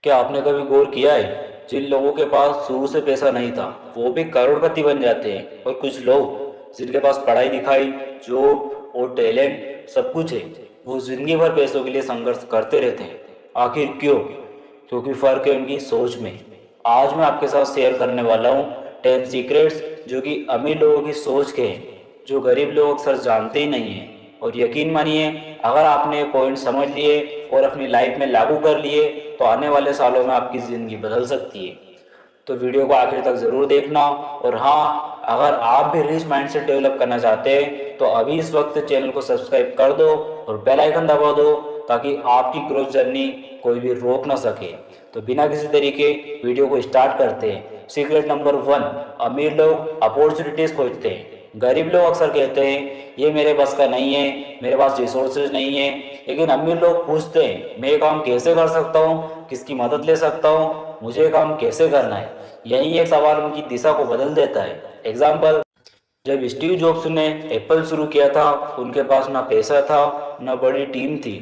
क्या आपने कभी गौर किया है, जिन लोगों के पास शुरू से पैसा नहीं था वो भी करोड़पति बन जाते हैं, और कुछ लोग जिनके पास पढ़ाई लिखाई, जॉब और टैलेंट सब कुछ है, वो जिंदगी भर पैसों के लिए संघर्ष करते रहते हैं। आखिर क्यों? क्योंकि फर्क है उनकी सोच में। आज मैं आपके साथ शेयर करने वाला हूँ 10 सीक्रेट्स जो कि अमीर लोगों की सोच के हैं, जो गरीब लोग अक्सर जानते ही नहीं हैं। और यकीन मानिए, अगर आपने पॉइंट समझ लिए और अपनी लाइफ में लागू कर लिए तो आने वाले सालों में आपकी ज़िंदगी बदल सकती है। तो वीडियो को आखिर तक ज़रूर देखना। और हाँ, अगर आप भी रिच माइंडसेट डेवलप करना चाहते हैं तो अभी इस वक्त चैनल को सब्सक्राइब कर दो और बेल आइकन दबा दो, ताकि आपकी ग्रोथ जर्नी कोई भी रोक ना सके। तो बिना किसी तरीके वीडियो को स्टार्ट करते हैं। सीक्रेट नंबर 1, अमीर लोग अपॉर्चुनिटीज़ खोजते हैं। गरीब लोग अक्सर कहते हैं ये मेरे बस का नहीं है, मेरे पास रिसोर्सेज नहीं है। लेकिन अमीर लोग पूछते हैं मैं ये काम कैसे कर सकता हूँ, किसकी मदद ले सकता हूँ, मुझे ये काम कैसे करना है। यही एक सवाल उनकी दिशा को बदल देता है। एग्जाम्पल, जब स्टीव जॉब्स ने एप्पल शुरू किया था, उनके पास ना पैसा था ना बड़ी टीम थी,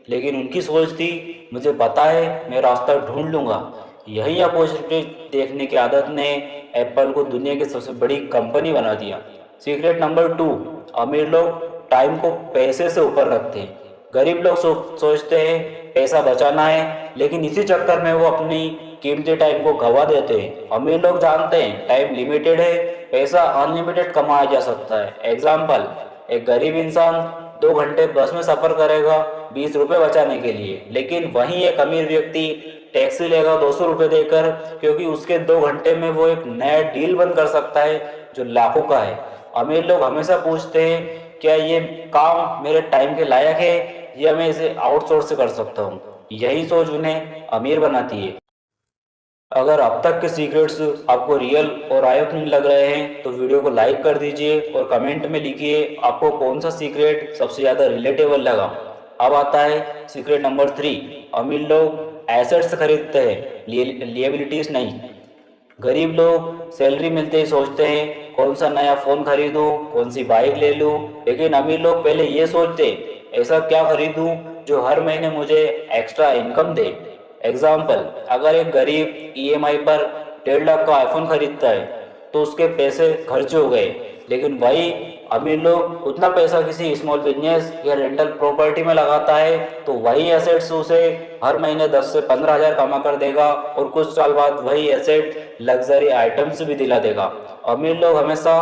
लेकिन उनकी सोच थी मुझे पता है मैं रास्ता ढूंढ लूंगा। यही अपॉर्चुनिटी देखने की आदत ने एप्पल को दुनिया की सबसे बड़ी कंपनी बना दिया। सीक्रेट नंबर 2, अमीर लोग टाइम को पैसे से ऊपर रखते हैं। गरीब लोग सोचते हैं पैसा बचाना है, लेकिन इसी चक्कर में वो अपनी कीमती टाइम को गवा देते हैं। अमीर लोग जानते हैं टाइम लिमिटेड है, पैसा अनलिमिटेड कमाया जा सकता है। एग्जाम्पल, एक गरीब इंसान 2 घंटे बस में सफर करेगा 20 रुपये बचाने के लिए, लेकिन वहीं एक अमीर व्यक्ति टैक्सी लेगा 200 रुपये देकर, क्योंकि उसके 2 घंटे में वो एक नया डील बंद कर सकता है जो लाखों का है। अमीर लोग हमेशा पूछते हैं क्या ये काम मेरे टाइम के लायक है या मैं इसे आउटसोर्स कर सकता हूँ। यही सोच उन्हें अमीर बनाती है। अगर अब तक के सीक्रेट्स आपको रियल और आई ओपनिंग लग रहे हैं तो वीडियो को लाइक कर दीजिए और कमेंट में लिखिए आपको कौन सा सीक्रेट सबसे ज़्यादा रिलेटेबल लगा। अब आता है सीक्रेट नंबर 3, अमीर लोग एसेट्स खरीदते हैं, लिएबिलिटीज नहीं। गरीब लोग सैलरी मिलते ही सोचते हैं कौन सा नया फ़ोन खरीदूं, कौन सी बाइक ले लूं, लेकिन अमीर लोग पहले ये सोचते हैं ऐसा क्या खरीदूं जो हर महीने मुझे एक्स्ट्रा इनकम दे। एग्जाम्पल, अगर एक गरीब ईएमआई पर 1.5 लाख का आईफोन खरीदता है तो उसके पैसे खर्च हो गए, लेकिन वही अमीर लोग उतना पैसा किसी स्मॉल बिजनेस या रेंटल प्रॉपर्टी में लगाता है तो वही एसेट्स उसे हर महीने 10 से 15 हज़ार कमा कर देगा, और कुछ साल बाद वही एसेट लग्जरी आइटम्स भी दिला देगा। अमीर लोग हमेशा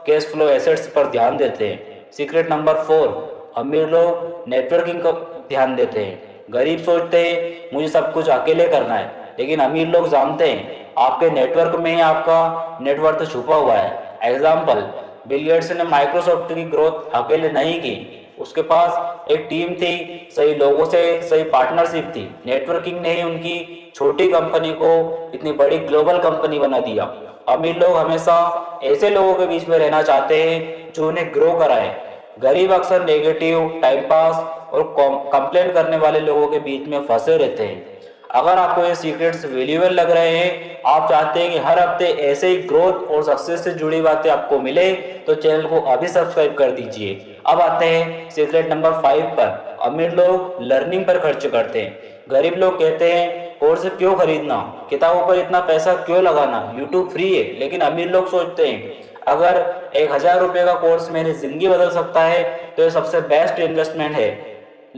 कैश फ्लो एसेट्स पर ध्यान देते हैं। सीक्रेट नंबर 4, अमीर लोग नेटवर्किंग का ध्यान देते हैं। गरीब सोचते हैं मुझे सब कुछ अकेले करना है, लेकिन अमीर लोग जानते हैं आपके नेटवर्क में ही आपका नेटवर्थ छुपा हुआ है। एग्जाम्पल, बिल गेट्स ने माइक्रोसॉफ्ट की ग्रोथ अकेले नहीं की, उसके पास एक टीम थी, सही लोगों से सही पार्टनरशिप थी। नेटवर्किंग ने ही उनकी छोटी कंपनी को इतनी बड़ी ग्लोबल कंपनी बना दिया। अमीर लोग हमेशा ऐसे लोगों के बीच में रहना चाहते हैं जो उन्हें ग्रो कराए। गरीब अक्सर नेगेटिव, टाइम पास और कंप्लेन करने वाले लोगों के बीच में फंसे रहते हैं। अगर आपको ये सीक्रेट्स वैल्यूएबल लग रहे हैं, आप चाहते हैं कि हर हफ्ते ऐसे ही ग्रोथ और सक्सेस से जुड़ी बातें आपको मिले, तो चैनल को अभी सब्सक्राइब कर दीजिए। अब आते हैं सीक्रेट नंबर 5 पर, अमीर लोग लर्निंग पर खर्च करते हैं। गरीब लोग कहते हैं कोर्स क्यों खरीदना, किताबों पर इतना पैसा क्यों लगाना, यूट्यूब फ्री है। लेकिन अमीर लोग सोचते हैं अगर 1,000 रुपये का कोर्स मेरी जिंदगी बदल सकता है तो ये सबसे बेस्ट इन्वेस्टमेंट है।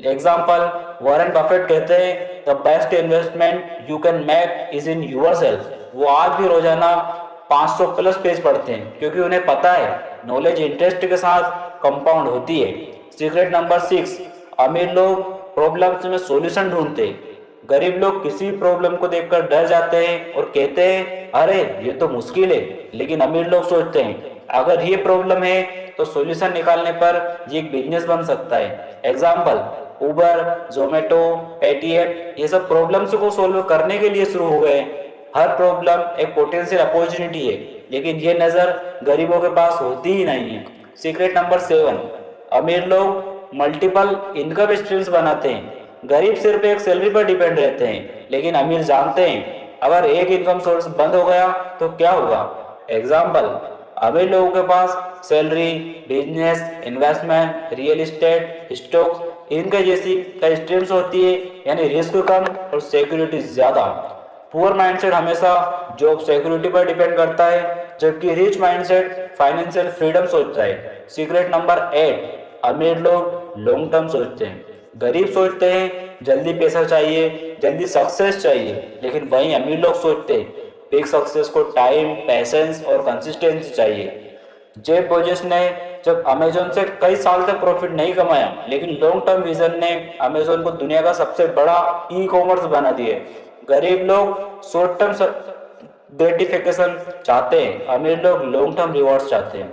एग्जाम्पल, वॉरेन बफेट कहते हैं the best investment you can make is in yourself. वो आज भी रोजाना 500 प्लस पेज पढ़ते हैं, क्योंकि उन्हें पता है नॉलेज इंटरेस्ट के साथ कंपाउंड होती है। सीक्रेट नंबर 6, अमीर लोग प्रॉब्लम्स में सॉल्यूशन ढूंढते हैं। गरीब लोग किसी प्रॉब्लम को देखकर डर जाते हैं और कहते हैं अरे ये तो मुश्किल है, लेकिन अमीर लोग सोचते हैं अगर ये प्रॉब्लम है तो सॉल्यूशन निकालने पर ये एक बिजनेस बन सकता है। एग्जाम्पल, उबर, जोमेटो, पेटीएम, ये सब प्रॉब्लम्स को सोल्व करने के लिए शुरू हो गए। हर प्रॉब्लम एक पोटेंशियल अपॉर्चुनिटी है, लेकिन ये नज़र गरीबों के पास होती ही नहीं है। सीक्रेट नंबर 7, अमीर लोग मल्टीपल इनकम स्ट्रीम्स बनाते हैं। गरीब सिर्फ एक सैलरी पर डिपेंड रहते हैं, लेकिन अमीर जानते हैं अगर एक इनकम सोर्स बंद हो गया तो क्या होगा। एग्जाम्पल, अमीर लोगों के पास salary, business, investment, real estate, stocks, इनके जैसी कई स्ट्रीम्स होती है, यानी रिस्क कम और सिक्योरिटी ज़्यादा। पुअर माइंडसेट हमेशा जॉब सिक्योरिटी पर डिपेंड करता है, जबकि रिच माइंडसेट फाइनेंशियल फ्रीडम सोचता है। सीक्रेट नंबर 8, अमीर लोग लॉन्ग टर्म सोचते हैं, गरीब सोचते हैं जल्दी पैसा चाहिए, जल्दी सक्सेस चाहिए, लेकिन वहीं अमीर लोग सोचते हैं बिग सक्सेस को टाइम, पैशंस और कंसिस्टेंसी चाहिए। जेफ बेजोस ने जब अमेजोन से कई साल तक प्रॉफिट नहीं कमाया, लेकिन लॉन्ग टर्म विजन ने अमेजोन को दुनिया का सबसे बड़ा ई कॉमर्स बना दिया। गरीब लोग शॉर्ट टर्म ग्रेटिफिकेशन चाहते हैं, अमीर लोग लॉन्ग टर्म रिवॉर्ड्स चाहते हैं।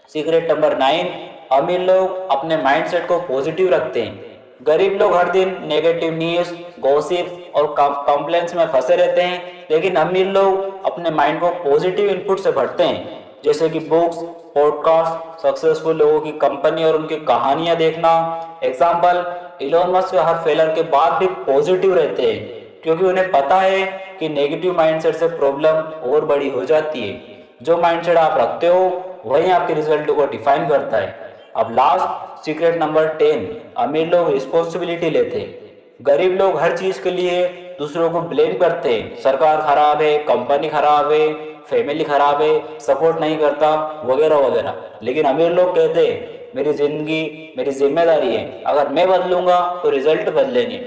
सीक्रेट नंबर 9, अमीर लोग अपने माइंडसेट को पॉजिटिव रखते हैं, गरीब लोग हर दिन नेगेटिव न्यूज, गॉसिप और कंप्लेंट्स में फंसे रहते हैं, लेकिन अमीर लोग अपने माइंड को पॉजिटिव इनपुट से भरते हैं, जैसे कि बुक्स, पॉडकास्ट, सक्सेसफुल लोगों की कंपनी और उनकी कहानियां देखना। एग्जाम्पल, इलोन मस्क हर फेलर के बाद भी पॉजिटिव रहते हैं, क्योंकि उन्हें पता है कि नेगेटिव माइंडसेट से प्रॉब्लम और बड़ी हो जाती है। जो माइंडसेट आप रखते हो वही आपके रिजल्ट को डिफाइन करता है। अब लास्ट सीक्रेट नंबर 10, अमीर लोग रिस्पॉन्सिबिलिटी लेते हैं, गरीब लोग हर चीज के लिए दूसरों को ब्लेम करते हैं, सरकार खराब है, कंपनी खराब है, फैमिली खराब है, सपोर्ट नहीं करता, वगैरह वगैरह। लेकिन अमीर लोग कहते हैं मेरी जिंदगी मेरी जिम्मेदारी है, अगर मैं बदलूंगा तो रिजल्ट बदलेंगे।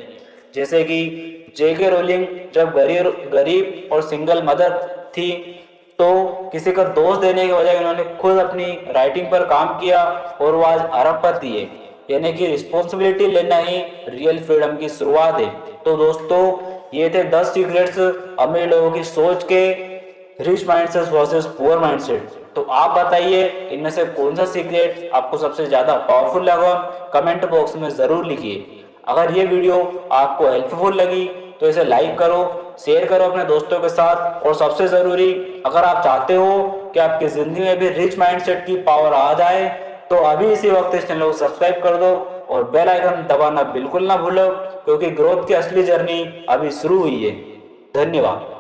जैसे कि जेके रोलिंग जब गरीब और सिंगल मदर थी, तो किसी का दोष देने के बजाय उन्होंने खुद अपनी राइटिंग पर काम किया और वो आज अरबपति है। यानी कि रिस्पॉन्सिबिलिटी लेना ही रियल फ्रीडम की शुरुआत है। तो दोस्तों, ये थे 10 सीक्रेट्स अमीर लोगों की सोच के, rich mindset versus poor mindset. तो आप बताइए इनमें से कौन सा सीक्रेट आपको सबसे ज्यादा पावरफुल लगा, कमेंट बॉक्स में जरूर लिखिए। अगर ये वीडियो आपको हेल्पफुल लगी तो इसे लाइक करो, शेयर करो अपने दोस्तों के साथ, और सबसे जरूरी, अगर आप चाहते हो कि आपकी जिंदगी में भी रिच माइंडसेट की पावर आ जाए तो अभी इसी वक्त इस चैनल को सब्सक्राइब कर दो और बेल आइकन दबाना बिल्कुल ना भूलो, क्योंकि ग्रोथ की असली जर्नी अभी शुरू हुई है। धन्यवाद।